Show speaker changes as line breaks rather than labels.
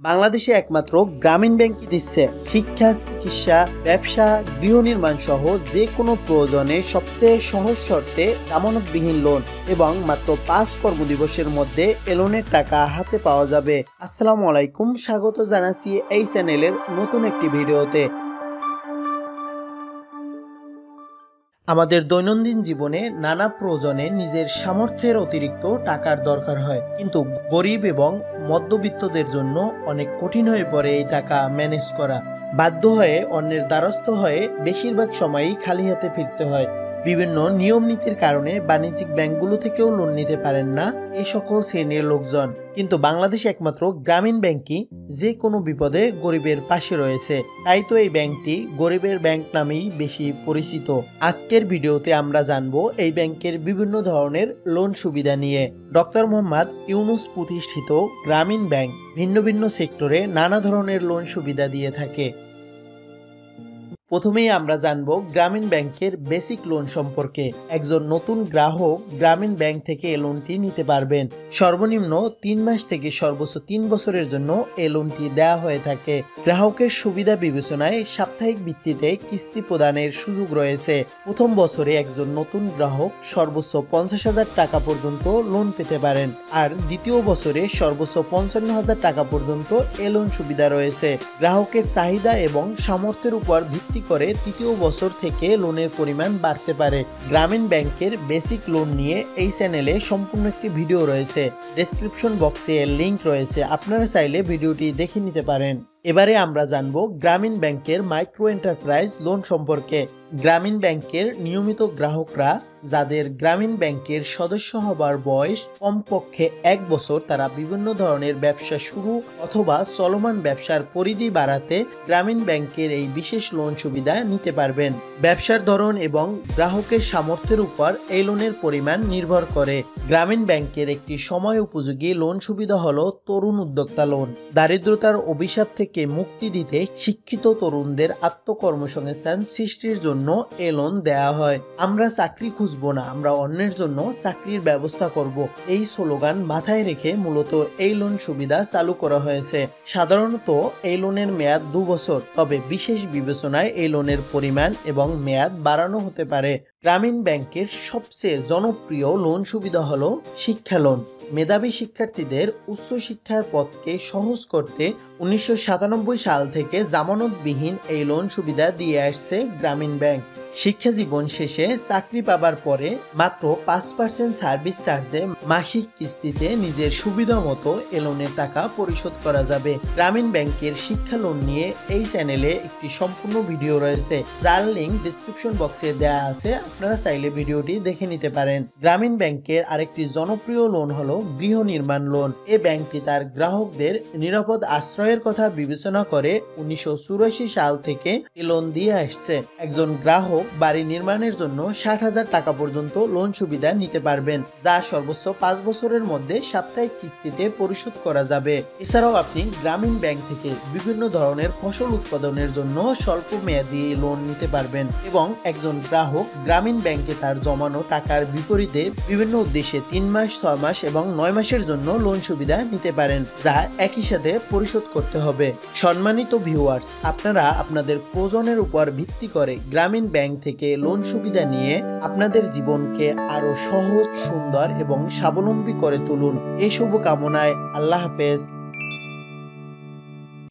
বাংলাদেশে একমাত্র গ্রামীণ ব্যাংকই দিচ্ছে শিক্ষা, চিকিৎসা, ব্যবসা, গৃহ নির্মাণ সহ যে কোনো প্রয়োজনে সবচেয়ে সহজ শর্তে জামানতবিহীন লোন এবং মাত্র 5 কর্মদিবসের মধ্যে এ লোনের টাকা হাতে পাওয়া যাবে। আসসালামু আলাইকুম, স্বাগত জানাচ্ছি এই চ্যানেলের নতুন একটি ভিডিওতে। আমাদের দৈনন্দিন জীবনে নানা প্রয়োজনে নিজের সামর্থ্যের অতিরিক্ত টাকার দরকার হয়, কিন্তু গরিব এবং মধ্যবিত্তদের জন্য অনেক কঠিন হয়ে পড়ে এই টাকা ম্যানেজ করা। বাধ্য হয়ে অন্যের দ্বারস্থ হয়ে বেশিরভাগ সময়ই খালি হাতে ফিরতে হয়। বিভিন্ন নিয়ম নীতির কারণে বাণিজ্যিক ব্যাংকগুলো থেকেও লোন নিতে পারেন না এ সকল শ্রেণীর লোকজন, কিন্তু বাংলাদেশে একমাত্র গ্রামীণ ব্যাংকই যে কোনো বিপদে গরিবের পাশে রয়েছে। তাই তো এই ব্যাংকটি গরিবের ব্যাংক নামেই বেশি পরিচিত। আজকের ভিডিওতে আমরা জানবো এই ব্যাংকের বিভিন্ন ধরনের লোন সুবিধা নিয়ে। ডক্টর মোহাম্মদ ইউনুস প্রতিষ্ঠিত গ্রামীণ ব্যাংক ভিন্ন ভিন্ন সেক্টরে নানা ধরনের লোন সুবিধা দিয়ে থাকে। প্রথমেই আমরা জানবো গ্রামীণ ব্যাংকের বেসিক লোন সম্পর্কে। একজন নতুন গ্রাহক গ্রামীণ ব্যাংক থেকে এই লোনটি নিতে পারবেন। সর্বনিম্ন 3 মাস থেকে সর্বোচ্চ 3 বছরের জন্য এই লোনটি দেওয়া হয়ে থাকে। গ্রাহকের সুবিধা বিবেচনায় সাপ্তাহিক ভিত্তিতে কিস্তি প্রদানের সুযোগ রয়েছে। প্রথম বছরে একজন নতুন গ্রাহক সর্বোচ্চ 50,000 টাকা পর্যন্ত লোন পেতে পারেন, আর দ্বিতীয় বছরে সর্বোচ্চ 55,000 টাকা পর্যন্ত এই লোন সুবিধা রয়েছে। গ্রাহকের চাহিদা এবং সামর্থ্যের উপর ভিত্তি করে তৃতীয় বছর থেকে লোনের পরিমাণ বাড়তে পারে। গ্রামীণ ব্যাংকের বেসিক লোন নিয়ে এই চ্যানেলে সম্পূর্ণ একটি ভিডিও রয়েছে, ডেসক্রিপশন বক্সে এর লিংক রয়েছে, আপনারা চাইলে ভিডিওটি দেখে নিতে পারেন। এবারে আমরা জানবো গ্রামীণ ব্যাংকের মাইক্রো এন্টারপ্রাইজ লোন সম্পর্কে। গ্রামীণ ব্যাংকের নিয়মিত গ্রাহকরা যাদের গ্রামীণ ব্যাংকের সদস্য হবার বয়স কমপক্ষে 1 বছর, তারা বিভিন্ন ধরনের ব্যবসা শুরু অথবা চলমান ব্যবসার পরিধি বাড়াতে গ্রামীণ ব্যাংকের এই বিশেষ লোন সুবিধা নিতে পারবেন। ব্যবসার ধরন এবং গ্রাহকের সামর্থ্যের উপর এই লোনের পরিমাণ নির্ভর করে। গ্রামীণ ব্যাংকের একটি সময় উপযোগী লোন সুবিধা হলো তরুণ উদ্যোক্তা লোন। দারিদ্রতার অভিশাপ থেকে মুক্তি দিতে শিক্ষিত তরুণদের আত্মকর্মসংস্থান সৃষ্টির জন্য এ লোন দেয়া হয়। আমরা চাকরি খুঁজবো না, আমরা অন্যের জন্য চাকরির ব্যবস্থা করব, এই স্লোগান মাথায় রেখে মূলত এই লোন সুবিধা চালু করা হয়েছে। সাধারণত এই লোনের মেয়াদ 2 বছর, তবে বিশেষ বিবেচনায় এই লোনের পরিমাণ এবং মেয়াদ বাড়ানো হতে পারে। গ্রামীণ ব্যাংকের সবচেয়ে জনপ্রিয় লোন সুবিধা হলো শিক্ষা লোন। মেধাবী শিক্ষার্থীদের উচ্চশিক্ষার পথকে সহজ করতে 1997 সাল থেকে জামানতবিহীন এই লোন সুবিধা দিয়ে আসছে গ্রামীণ ব্যাংক। শিক্ষা জীবন শেষে চাকরি পাবার পরে মাত্র 5% সার্ভিস চার্জে মাসিক কিস্তিতে নিজের সুবিধা মতো এ লোনের টাকা পরিশোধ করা যাবে। গ্রামীণ ব্যাংকের শিক্ষা লোন নিয়ে এই চ্যানেলে একটি সম্পূর্ণ ভিডিও রয়েছে, যার লিংক ডেসক্রিপশন বক্সে দেওয়া আছে, আপনারা চাইলে ভিডিওটি দেখে নিতে পারেন। গ্রামীণ ব্যাংকের আরেকটি জনপ্রিয় লোন হলো গৃহ নির্মাণ লোন। এই ব্যাংকটি তার গ্রাহকদের নিরাপদ আশ্রয়ের কথা বিবেচনা করে 1984 সাল থেকে এই লোন দিয়ে আসছে। একজন গ্রাহক বাড়ি নির্মাণের জন্য 60,000 টাকা পর্যন্ত লোন সুবিধা নিতে পারবেন, যা সর্বোচ্চ 5 বছরের মধ্যে সাপ্তাহিক কিস্তিতে পরিশোধ করা যাবে। এছাড়াও আপনি গ্রামীণ ব্যাংক থেকে বিভিন্ন ধরনের ফসল উৎপাদনের জন্য স্বল্প মেয়াদী লোন নিতে পারবেন, এবং একজন গ্রাহক গ্রামীণ ব্যাংকে তার জমানো টাকার বিপরীতে বিভিন্ন উদ্দেশ্যে 3 মাস, 6 মাস এবং 9 মাসের জন্য লোন সুবিধা নিতে পারেন, যা একই সাথে পরিশোধ করতে হবে। সম্মানিত ভিউয়ার্স, আপনারা আপনাদের প্রয়োজনের উপর ভিত্তি করে গ্রামীণ ব্যাংক থেকে লোন সুবিধা নিয়ে আপনাদের জীবনকে আরো সহজ, সুন্দর এবং স্বাবলম্বী করে তুলুন। এই শুভকামনায় আল্লাহ হাফেজ।